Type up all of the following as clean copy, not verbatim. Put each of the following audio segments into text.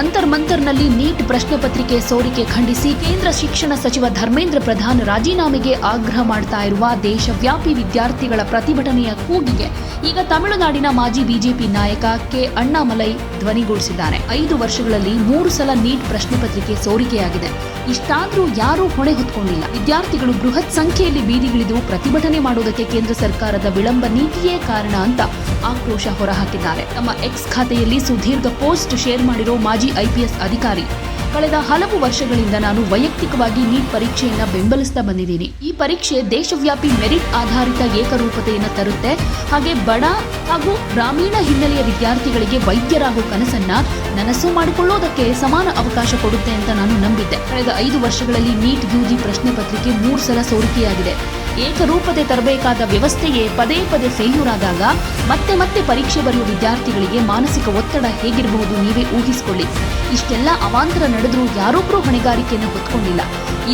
Jantar ಮಂತರ್ನಲ್ಲಿ neat ಪ್ರಶ್ನೆ ಪತ್ರಿಕೆ ಸೋರಿಕೆ ಖಂಡಿಸಿ ಕೇಂದ್ರ ಶಿಕ್ಷಣ ಸಚಿವ ಧರ್ಮೇಂದ್ರ ಪ್ರಧಾನ್ ರಾಜೀನಾಮೆಗೆ ಆಗ್ರಹ ಮಾಡ್ತಾ ಇರುವ ದೇಶವ್ಯಾಪಿ ವಿದ್ಯಾರ್ಥಿಗಳ ಪ್ರತಿಭಟನೆಯ ಕೂಗಿಗೆ ಈಗ ತಮಿಳುನಾಡಿನ ಮಾಜಿ ಬಿಜೆಪಿ ನಾಯಕ ಕೆ ಅಣ್ಣಾಮಲೈ ಧ್ವನಿಗೂಡಿಸಿದ್ದಾರೆ. 5 ವರ್ಷಗಳಲ್ಲಿ 3 ಸಲ ನೀಟ್ ಪ್ರಶ್ನೆ ಪತ್ರಿಕೆ ಸೋರಿಕೆಯಾಗಿದೆ. ಇಷ್ಟಾದ್ರೂ ಯಾರೂ ಹೊಣೆ ಹೊತ್ಕೊಂಡಿಲ್ಲ. ವಿದ್ಯಾರ್ಥಿಗಳು ಬೃಹತ್ ಸಂಖ್ಯೆಯಲ್ಲಿ ಬೀದಿಗಿಳಿದು ಪ್ರತಿಭಟನೆ ಮಾಡುವುದಕ್ಕೆ ಕೇಂದ್ರ ಸರ್ಕಾರದ ವಿಳಂಬ ನೀತಿಯೇ ಕಾರಣ ಅಂತ ಆಕ್ರೋಶ ಹೊರಹಾಕಿದ್ದಾರೆ. ತಮ್ಮ ಎಕ್ಸ್ ಖಾತೆಯಲ್ಲಿ ಸುದೀರ್ಘ ಪೋಸ್ಟ್ ಶೇರ್ ಮಾಡಿರೋ ಮಾಜಿ ಐಪಿಎಸ್ ಅಧಿಕಾರಿ, ಕಳೆದ ಹಲವು ವರ್ಷಗಳಿಂದ ನಾನು ವೈಯಕ್ತಿಕವಾಗಿ ನೀಟ್ ಪರೀಕ್ಷೆಯನ್ನ ಬೆಂಬಲಿಸ್ತಾ ಬಂದಿದ್ದೀನಿ. ಈ ಪರೀಕ್ಷೆ ದೇಶವ್ಯಾಪಿ ಮೆರಿಟ್ ಆಧಾರಿತ ಏಕರೂಪತೆಯನ್ನು ತರುತ್ತೆ. ಹಾಗೆ ಬಡ ಹಾಗೂ ಗ್ರಾಮೀಣ ಹಿನ್ನೆಲೆಯ ವಿದ್ಯಾರ್ಥಿಗಳಿಗೆ ವೈದ್ಯರಾಗೋ ಕನಸನ್ನ ನನಸು ಮಾಡಿಕೊಳ್ಳೋದಕ್ಕೆ ಸಮಾನ ಅವಕಾಶ ಕೊಡುತ್ತೆ ಅಂತ ನಾನು ನಂಬಿದ್ದೆ. ಕಳೆದ 5 ವರ್ಷಗಳಲ್ಲಿ ನೀಟ್ ಯುಜಿ ಪ್ರಶ್ನೆ ಪತ್ರಿಕೆ 3 ಸಲ ಸೋರಿಕೆಯಾಗಿದೆ. ಏಕರೂಪತೆ ತರಬೇಕಾದ ವ್ಯವಸ್ಥೆಯೇ ಪದೇ ಪದೇ ಫೇಲ್ಯೂರ್ ಆದಾಗ ಮತ್ತೆ ಪರೀಕ್ಷೆ ಬರೆಯುವ ವಿದ್ಯಾರ್ಥಿಗಳಿಗೆ ಮಾನಸಿಕ ಒತ್ತಡ ಹೇಗಿರಬಹುದು ನೀವೇ ಊಹಿಸಿಕೊಳ್ಳಿ. ಇಷ್ಟೆಲ್ಲ ಅವಾಂತರ ನಡೆದರೂ ಯಾರೊಬ್ಬರೂ ಹೊಣೆಗಾರಿಕೆಯನ್ನು ಹೊತ್ಕೊಂಡಿಲ್ಲ.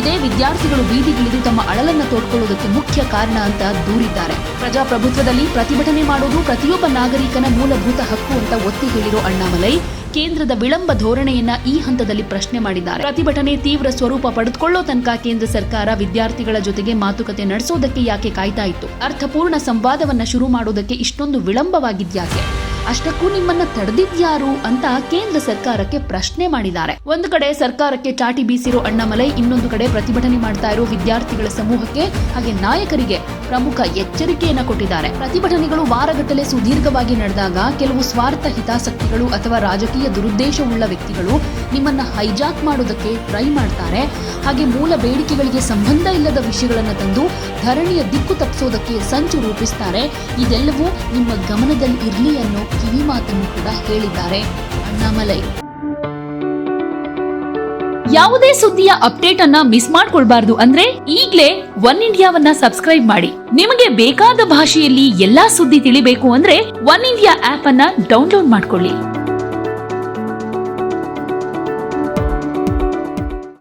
ಇದೇ ವಿದ್ಯಾರ್ಥಿಗಳು ಬೀದಿಗಿಳಿದು ತಮ್ಮ ಅಳಲನ್ನು ತೋಡ್ಕೊಳ್ಳುವುದಕ್ಕೆ ಮುಖ್ಯ ಕಾರಣ ಅಂತ ದೂರಿದ್ದಾರೆ. ಪ್ರಜಾಪ್ರಭುತ್ವದಲ್ಲಿ ಪ್ರತಿಭಟನೆ ಮಾಡುವುದು ಪ್ರತಿಯೊಬ್ಬ ನಾಗರಿಕನ ಮೂಲಭೂತ ಹಕ್ಕು ಅಂತ ಒತ್ತಿ ಹೇಳಿರೋ ಅಣ್ಣಾಮಲೈ ಕೇಂದ್ರದ ವಿಳಂಬ ಧೋರಣೆಯನ್ನ ಈ ಹಂತದಲ್ಲಿ ಪ್ರಶ್ನೆ ಮಾಡಿದ್ದಾರೆ. ಪ್ರತಿಭಟನೆ ತೀವ್ರ ಸ್ವರೂಪ ಪಡೆದುಕೊಳ್ಳೋ ತನಕ ಕೇಂದ್ರ ಸರ್ಕಾರ ವಿದ್ಯಾರ್ಥಿಗಳ ಜೊತೆಗೆ ಮಾತುಕತೆ ನಡೆಸೋದಕ್ಕೆ ಯಾಕೆ ಕಾಯ್ತಾ ಇತ್ತು? ಅರ್ಥಪೂರ್ಣ ಸಂವಾದವನ್ನ ಶುರು ಮಾಡೋದಕ್ಕೆ ಇಷ್ಟೊಂದು ವಿಳಂಬವಾಗಿದ್ಯಾಕೆ? ಅಷ್ಟಕ್ಕೂ ನಿಮ್ಮನ್ನ ತಡೆದಿದ್ಯಾರು ಅಂತ ಕೇಂದ್ರ ಸರ್ಕಾರಕ್ಕೆ ಪ್ರಶ್ನೆ ಮಾಡಿದ್ದಾರೆ. ಒಂದು ಕಡೆ ಸರ್ಕಾರಕ್ಕೆ ಚಾಟಿ ಬೀಸಿರೋ ಅಣ್ಣಾಮಲೈ, ಇನ್ನೊಂದು ಕಡೆ ಪ್ರತಿಭಟನೆ ಮಾಡ್ತಾ ಇರೋ ವಿದ್ಯಾರ್ಥಿಗಳ ಸಮೂಹಕ್ಕೆ ಹಾಗೆ ನಾಯಕರಿಗೆ ಪ್ರಮುಖ ಎಚ್ಚರಿಕೆಯನ್ನ ಕೊಟ್ಟಿದ್ದಾರೆ. ಪ್ರತಿಭಟನೆಗಳು ವಾರಗಟ್ಟಲೆ ಸುದೀರ್ಘವಾಗಿ ನಡೆದಾಗ ಕೆಲವು ಸ್ವಾರ್ಥ ಹಿತಾಸಕ್ತಿಗಳು ಅಥವಾ ರಾಜಕೀಯ ದುರುದ್ದೇಶವುಳ್ಳ ವ್ಯಕ್ತಿಗಳು ನಿಮ್ಮನ್ನ ಹೈಜಾಕ್ ಮಾಡೋದಕ್ಕೆ ಟ್ರೈ ಮಾಡ್ತಾರೆ. ಹಾಗೆ ಮೂಲ ಬೇಡಿಕೆಗಳಿಗೆ ಸಂಬಂಧ ಇಲ್ಲದ ವಿಷಯಗಳನ್ನು ತಂದು ಧರಣಿಯ ದಿಕ್ಕು ತಪ್ಪಿಸೋದಕ್ಕೆ ಸಂಚು ರೂಪಿಸ್ತಾರೆ. ಇದೆಲ್ಲವೂ ನಿಮ್ಮ ಗಮನದಲ್ಲಿ ಇರಲಿ ಅನ್ನೋ ಕಿವಿ ಮಾತನ್ನು ಕೂಡ ಹೇಳಿದ್ದಾರೆ ಅಣ್ಣಾಮಲೈ. ಯಾವುದೇ ಸುದ್ದಿಯ ಅಪ್ಡೇಟ್ ಅನ್ನ ಮಿಸ್ ಮಾಡ್ಕೊಳ್ಬಾರ್ದು ಅಂದ್ರೆ ಈಗ್ಲೇ ಒನ್ ಇಂಡಿಯಾವನ್ನ ಸಬ್ಸ್ಕ್ರೈಬ್ ಮಾಡಿ. ನಿಮಗೆ ಬೇಕಾದ ಭಾಷೆಯಲ್ಲಿ ಎಲ್ಲಾ ಸುದ್ದಿ ತಿಳಿಬೇಕು ಅಂದ್ರೆ ಒನ್ ಇಂಡಿಯಾ ಆಪ್ ಅನ್ನ ಡೌನ್ಲೋಡ್ ಮಾಡ್ಕೊಳ್ಳಿ.